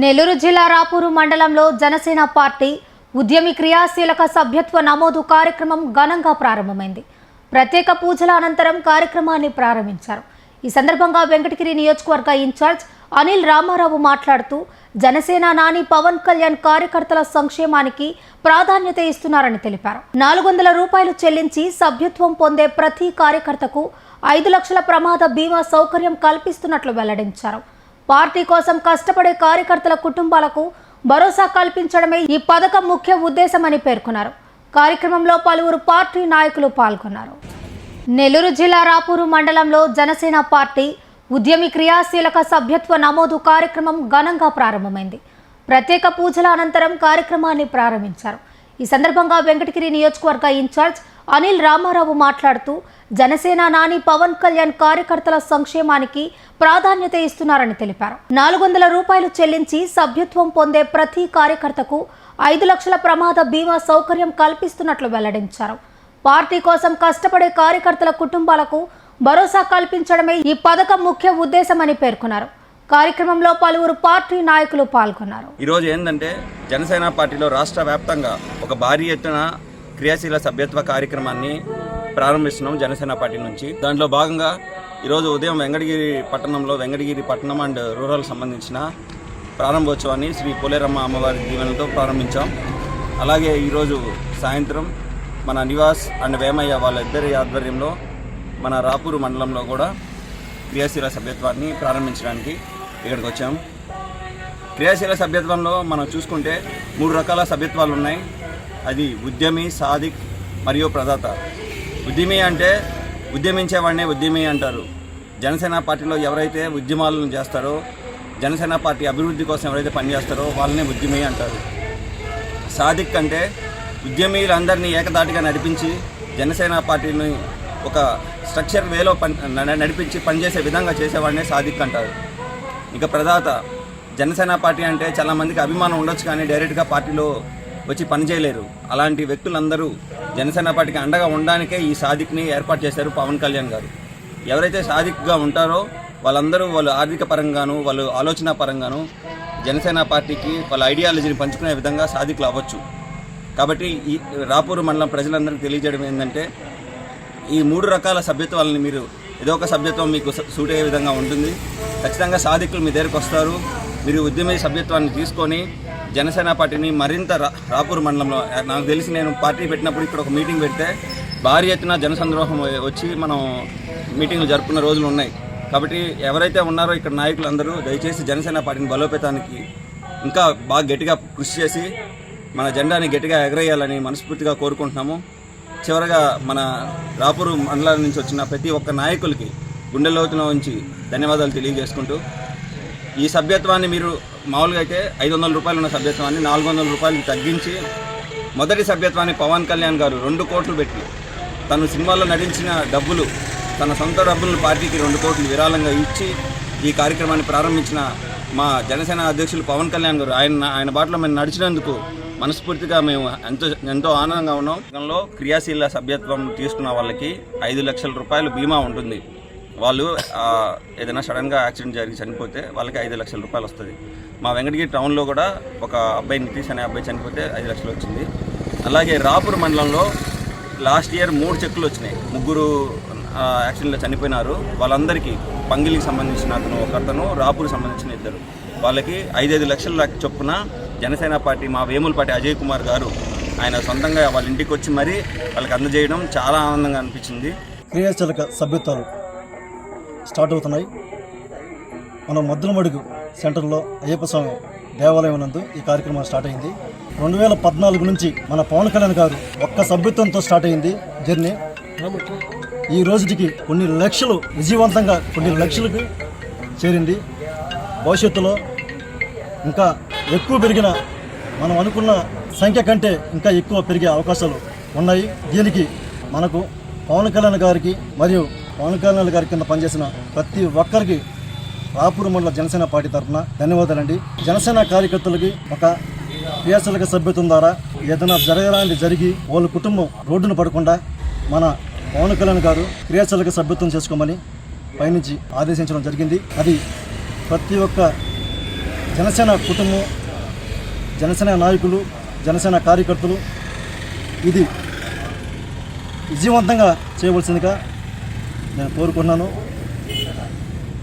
నెల్లూరు జిల్లా రాపూరు మండలంలో జనసేన పార్టీ ఉద్యమి క్రియాశీలక సభ్యత్వ నమోదు కార్యక్రమం ఘనంగా ప్రారంభమైంది. ప్రత్యేక పూజల అనంతరం కార్యక్రమాన్ని ప్రారంభించారు. ఈ సందర్భంగా వెంకటగిరి నియోజకవర్గ ఇన్ఛార్జ్ అనిల్ రామారావు మాట్లాడుతూ జనసేన నాని పవన్ కళ్యాణ్ కార్యకర్తల సంక్షేమానికి ప్రాధాన్యత ఇస్తున్నారని తెలిపారు. 400 రూపాయలు చెల్లించి సభ్యత్వం పొందే ప్రతి కార్యకర్తకు 5 లక్షల ప్రమాద బీమా సౌకర్యం కల్పిస్తున్నట్లు వెల్లడించారు. పార్టీ కోసం కష్టపడే కార్యకర్తల కుటుంబాలకు భరోసా కల్పించడమే ఈ పథకం ముఖ్య ఉద్దేశమని పేర్కొన్నారు. కార్యక్రమంలో పలువురు పార్టీ నాయకులు పాల్గొన్నారు. నెల్లూరు జిల్లా రాపూరు మండలంలో జనసేన పార్టీ ఉద్యమి క్రియాశీలక సభ్యత్వ నమోదు కార్యక్రమం ఘనంగా ప్రారంభమైంది. ప్రత్యేక పూజల అనంతరం కార్యక్రమాన్ని ప్రారంభించారు. ఈ సందర్భంగా వెంకటగిరి నియోజకవర్గ ఇన్ఛార్జ్ అనిల్ రామారావు మాట్లాడుతూ జనసేన నాని పవన్ కళ్యాణ్ కార్యకర్తల సంక్షేమానికి ప్రాధాన్యత ఇస్తున్నారని తెలిపారు. 400 రూపాయలు చెల్లించి సభ్యత్వం పొందే ప్రతి కార్యకర్తకు 5 లక్షల ప్రమాద బీమా సౌకర్యం కల్పిస్తున్నట్లు వెల్లడించారు. పార్టీ కోసం కష్టపడే కార్యకర్తల కుటుంబాలకు భరోసా కల్పించడమే ఈ పథకం ముఖ్య ఉద్దేశమని పేర్కొన్నారు. కార్యక్రమంలో పలువురు పార్టీ నాయకులు పాల్గొన్నారు. ఈరోజు ఏంటంటే జనసేన పార్టీలో రాష్ట్ర వ్యాప్తంగా ఒక భారీ ఎత్తున క్రియాశీల సభ్యత్వ కార్యక్రమాన్ని ప్రారంభిస్తున్నాం జనసేన పార్టీ నుంచి. దాంట్లో భాగంగా ఈరోజు ఉదయం వెంకటగిరి పట్టణం అండ్ రూరల్ సంబంధించిన ప్రారంభోత్సవాన్ని శ్రీ పోలేరమ్మ అమ్మవారి దీవెనలతో ప్రారంభించాం. అలాగే ఈరోజు సాయంత్రం మన నివాస్ అండ్ వేమయ్య వాళ్ళిద్దరి ఆధ్వర్యంలో మన రాపూరు మండలంలో కూడా క్రియాశీల సభ్యత్వాన్ని ప్రారంభించడానికి ఇక్కడికి వచ్చాం. క్రియాశీల సభ్యత్వంలో మనం చూసుకుంటే 3 రకాల సభ్యత్వాలు ఉన్నాయి. అది ఉద్యమి, సాధిక్ మరియు ప్రదాత. ఉద్యమి అంటే ఉద్యమించేవాడినే ఉద్యమి అంటారు. జనసేన పార్టీలో ఎవరైతే ఉద్యమాలను చేస్తారో, జనసేన పార్టీ అభివృద్ధి కోసం ఎవరైతే పనిచేస్తారో వాళ్ళనే ఉద్యమి అంటారు. సాధిక్ అంటే ఉద్యమీలందరినీ ఏకదాటిగా నడిపించి జనసేన పార్టీని ఒక స్ట్రక్చర్ వేలో నడిపించి పనిచేసే విధంగా చేసేవాడినే సాధిక్ అంటారు. ఇక ప్రదాత, జనసేన పార్టీ అంటే చాలామందికి అభిమానం ఉండొచ్చు కానీ డైరెక్ట్గా పార్టీలో వచ్చి పనిచేయలేరు. అలాంటి వ్యక్తులందరూ జనసేన పార్టీకి అండగా ఉండడానికే ఈ సాధిక్ని ఏర్పాటు చేశారు పవన్ కళ్యాణ్ గారు. ఎవరైతే సాధిక్గా ఉంటారో వాళ్ళందరూ వాళ్ళు ఆర్థిక పరంగాను, వాళ్ళు ఆలోచన పరంగాను జనసేన పార్టీకి వాళ్ళ ఐడియాలజీని పంచుకునే విధంగా సాధికులు అవ్వచ్చు. కాబట్టి ఈ రాపూరు మండలం ప్రజలందరికీ తెలియజేయడం ఏంటంటే ఈ 3 రకాల సభ్యత్వాలని మీరు ఏదో ఒక సభ్యత్వం మీకు సూట్ అయ్యే విధంగా ఉంటుంది. ఖచ్చితంగా సాధికులు మీ దగ్గరకు వస్తారు. మీరు ఉద్యమ సభ్యత్వాన్ని తీసుకొని జనసేన పార్టీని మరింత రాపూరు మండలంలో, నాకు తెలిసి నేను పార్టీ పెట్టినప్పుడు ఇక్కడ ఒక మీటింగ్ పెడితే భారీ ఎత్తున జనసంద్రోహం వచ్చి మనం మీటింగ్లు జరుపుకున్న రోజులు ఉన్నాయి. కాబట్టి ఎవరైతే ఉన్నారో ఇక్కడ నాయకులందరూ దయచేసి జనసేన పార్టీని బలోపేతానికి ఇంకా బాగా గట్టిగా కృషి చేసి మన జెండాని గట్టిగా ఎగరేయాలని మనస్ఫూర్తిగా కోరుకుంటున్నాము. చివరగా మన రాపూరు మండలం నుంచి వచ్చిన ప్రతి ఒక్క నాయకులకి గుండెలోతున ఉంచి ధన్యవాదాలు తెలియజేసుకుంటూ, ఈ సభ్యత్వాన్ని మీరు మామూలుగా అయితే 500 రూపాయలు ఉన్న సభ్యత్వాన్ని 400 రూపాయలు తగ్గించి, మొదటి సభ్యత్వాన్ని పవన్ కళ్యాణ్ గారు 2 కోట్లు పెట్టి తను సినిమాల్లో నటించిన డబ్బులు, తన సొంత డబ్బులను పార్టీకి 2 కోట్లు విరాళంగా ఇచ్చి ఈ కార్యక్రమాన్ని ప్రారంభించిన మా జనసేన అధ్యక్షులు పవన్ కళ్యాణ్ గారు ఆయన బాటలో మేము నడిచినందుకు మనస్ఫూర్తిగా మేము ఎంతో ఆనందంగా ఉన్నాం. క్రియాశీల సభ్యత్వం తీసుకున్న వాళ్ళకి 5 లక్షల రూపాయలు బీమా ఉంటుంది. వాళ్ళు ఏదైనా సడన్గా యాక్సిడెంట్ జరిగి చనిపోతే వాళ్ళకి 5 లక్షల రూపాయలు వస్తుంది. మా వెంకటగిరి టౌన్లో కూడా ఒక అబ్బాయి, నితీష్ అనే అబ్బాయి చనిపోతే 5 లక్షలు వచ్చింది. అలాగే రాపూరు మండలంలో లాస్ట్ ఇయర్ 3 చెక్కులు వచ్చినాయి. 3 యాక్సిడెంట్లో చనిపోయినారు. వాళ్ళందరికీ పంగిలికి సంబంధించిన ఒకతను, రాపూర్కి సంబంధించిన 2, వాళ్ళకి 5 లక్షల చొప్పున జనసేన పార్టీ మా వేములపాటి అజయ్ కుమార్ గారు ఆయన సొంతంగా వాళ్ళ ఇంటికి వచ్చి మరీ వాళ్ళకి అందజేయడం చాలా ఆనందంగా అనిపించింది. క్రియాశీలక సభ్యత్వాలు స్టార్ట్ అవుతున్నాయి. మన మద్దులమడుగు సెంటర్లో అయ్యప్ప స్వామి దేవాలయం నందు ఈ కార్యక్రమం స్టార్ట్ అయింది. 2014 నుంచి మన పవన్ కళ్యాణ్ గారు ఒక్క సభ్యత్వంతో స్టార్ట్ అయింది జర్నీ. ఈ రోజుకి కొన్ని లక్షలు విజయవంతంగా కొన్ని లక్షలకు చేరింది. భవిష్యత్తులో ఇంకా ఎక్కువ పెరిగిన, మనం అనుకున్న సంఖ్య కంటే ఇంకా ఎక్కువ పెరిగే అవకాశాలు ఉన్నాయి. దీనికి మనకు పవన్ కళ్యాణ్ గారికి మరియు పవన్ కళ్యాణ్ గారి కింద పనిచేసిన ప్రతి ఒక్కరికి రాపూరు మండల జనసేన పార్టీ తరఫున ధన్యవాదాలండి. జనసేన కార్యకర్తలకి ఒక క్రియాశీలక సభ్యత్వం ద్వారా ఏదైనా జరగడానికి జరిగి వాళ్ళ కుటుంబం రోడ్డును పడకుండా మన పవన్ కళ్యాణ్ గారు క్రియాశీలక సభ్యత్వం చేసుకోమని పైనుంచి ఆదేశించడం జరిగింది. అది ప్రతి ఒక్క జనసేన కుటుంబం, జనసేన నాయకులు, జనసేన కార్యకర్తలు ఇది విజయవంతంగా చేయవలసిందిగా నేను కోరుకున్నాను.